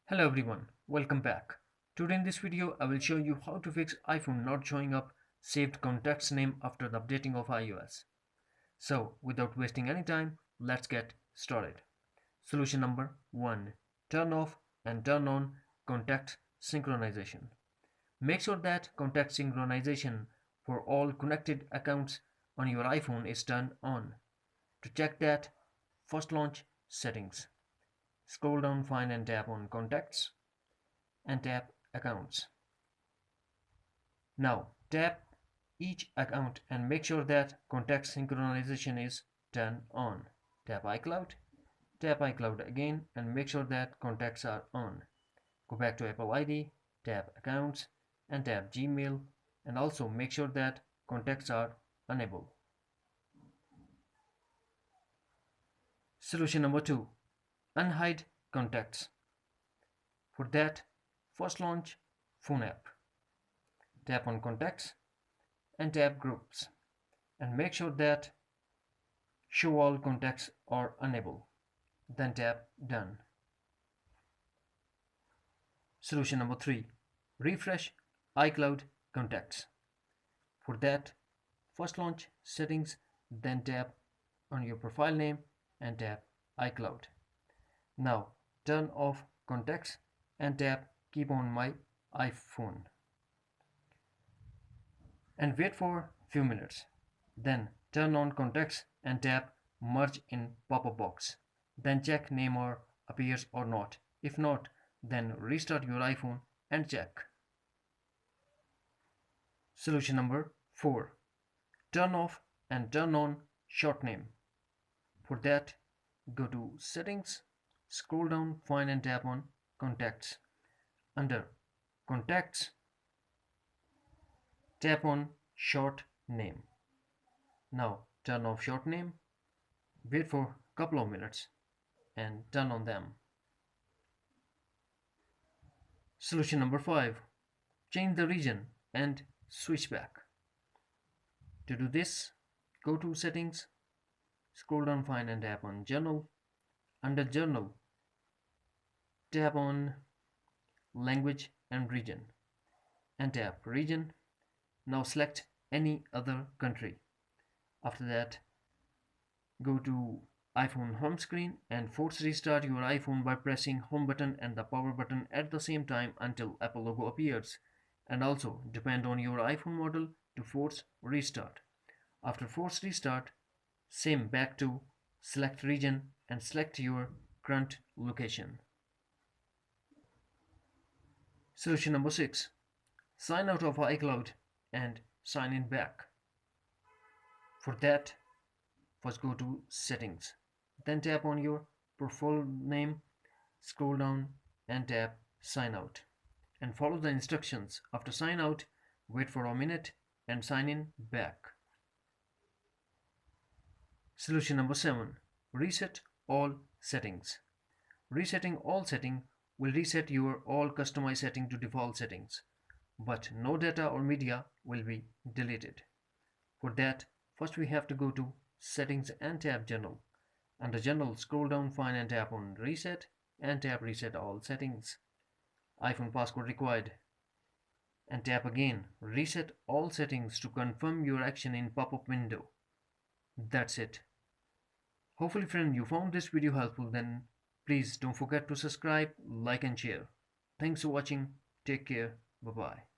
Hello everyone, welcome back. Today in this video I will show you how to fix iPhone not showing up saved contacts name after the updating of iOS. So without wasting any time, let's get started. Solution number 1. Turn off and turn on contact synchronization. Make sure that contact synchronization for all connected accounts on your iPhone is turned on. To check that, first launch Settings. Scroll down, find and tap on Contacts and tap Accounts. Now tap each account and make sure that contact synchronization is turned on. Tap iCloud again and make sure that contacts are on. Go back to Apple ID, tap Accounts and tap Gmail, and also make sure that contacts are enabled. Solution number 2. Unhide contacts. For that, first launch Phone app. Tap on Contacts and tap Groups and make sure that Show all contacts are enabled. Then tap Done. Solution number 3. Refresh iCloud contacts. For that, first launch Settings, then tap on your profile name and tap iCloud. Now turn off contacts and tap Keep on my iPhone and wait for few minutes. Then turn on contacts and tap Merge in pop-up box. Then check name or appears or not. If not, then restart your iPhone and check. Solution number 4. Turn off and turn on short name. For that, go to Settings, scroll down, find and tap on Contacts. Under Contacts, tap on Short Name. Now turn off short name, wait for a couple of minutes and turn on them. Solution number 5. Change the region and switch back. To do this, go to Settings, scroll down, find and tap on Journal. Under Journal, tap on Language and Region and tap Region. Now select any other country. After that, go to iPhone home screen and force restart your iPhone by pressing home button and the power button at the same time until Apple logo appears, and also depend on your iPhone model to force restart. After force restart, same back to select region and select your current location. Solution number 6. Sign out of iCloud and sign in back. For that, first go to Settings, then tap on your profile name, scroll down and tap Sign Out and follow the instructions. After sign out, wait for a minute and sign in back. Solution number 7. Reset all settings. Resetting all settings will reset your all customized setting to default settings, but no data or media will be deleted. For that, first we have to go to Settings and tap General. Under General, scroll down, find and tap on Reset and tap Reset all settings. iPhone passcode required. And tap again Reset all settings to confirm your action in pop-up window. That's it. Hopefully friend you found this video helpful. Then please don't forget to subscribe, like and share. Thanks for watching. Take care. Bye bye.